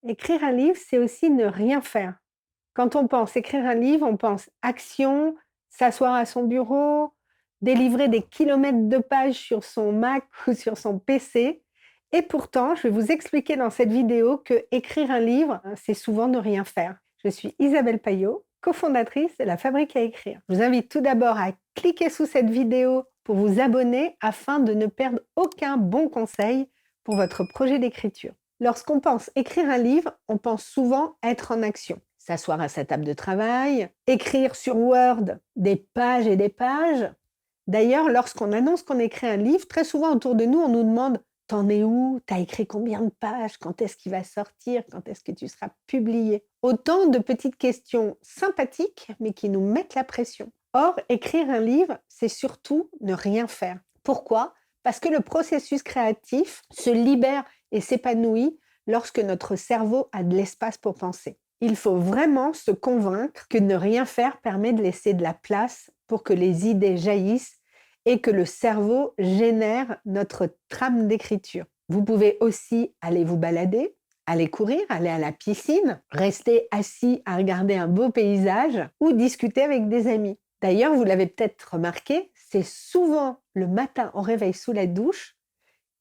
Écrire un livre, c'est aussi ne rien faire. Quand on pense écrire un livre, on pense action, s'asseoir à son bureau, délivrer des kilomètres de pages sur son Mac ou sur son PC. Et pourtant, je vais vous expliquer dans cette vidéo que écrire un livre, c'est souvent ne rien faire. Je suis Isabelle Payot, cofondatrice de la Fabrique à écrire. Je vous invite tout d'abord à cliquer sous cette vidéo pour vous abonner afin de ne perdre aucun bon conseil pour votre projet d'écriture. Lorsqu'on pense écrire un livre, on pense souvent être en action. S'asseoir à sa table de travail, écrire sur Word des pages et des pages. D'ailleurs, lorsqu'on annonce qu'on écrit un livre, très souvent autour de nous, on nous demande « T'en es où? T'as écrit combien de pages? Quand est-ce qu'il va sortir? Quand est-ce que tu seras publié ?» Autant de petites questions sympathiques, mais qui nous mettent la pression. Or, écrire un livre, c'est surtout ne rien faire. Pourquoi? Parce que le processus créatif se libère et s'épanouit lorsque notre cerveau a de l'espace pour penser. Il faut vraiment se convaincre que ne rien faire permet de laisser de la place pour que les idées jaillissent et que le cerveau génère notre trame d'écriture. Vous pouvez aussi aller vous balader, aller courir, aller à la piscine, rester assis à regarder un beau paysage ou discuter avec des amis. D'ailleurs, vous l'avez peut-être remarqué, c'est souvent le matin au réveil sous la douche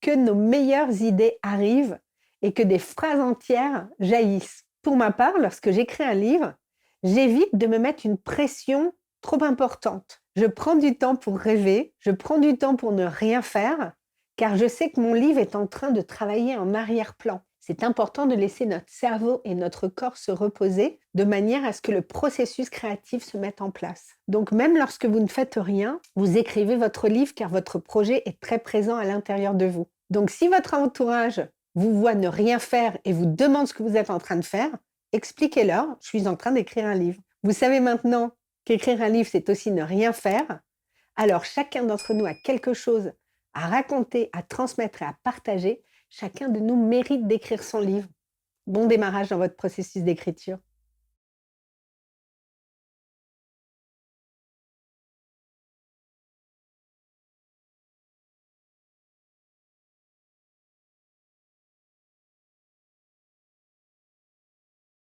que nos meilleures idées arrivent et que des phrases entières jaillissent. Pour ma part, lorsque j'écris un livre, j'évite de me mettre une pression trop importante. Je prends du temps pour rêver, je prends du temps pour ne rien faire, car je sais que mon livre est en train de travailler en arrière-plan. C'est important de laisser notre cerveau et notre corps se reposer de manière à ce que le processus créatif se mette en place. Donc même lorsque vous ne faites rien, vous écrivez votre livre car votre projet est très présent à l'intérieur de vous. Donc si votre entourage vous voit ne rien faire et vous demande ce que vous êtes en train de faire, expliquez-leur, je suis en train d'écrire un livre. Vous savez maintenant qu'écrire un livre, c'est aussi ne rien faire. Alors chacun d'entre nous a quelque chose à raconter, à transmettre et à partager. Chacun de nous mérite d'écrire son livre. Bon démarrage dans votre processus d'écriture.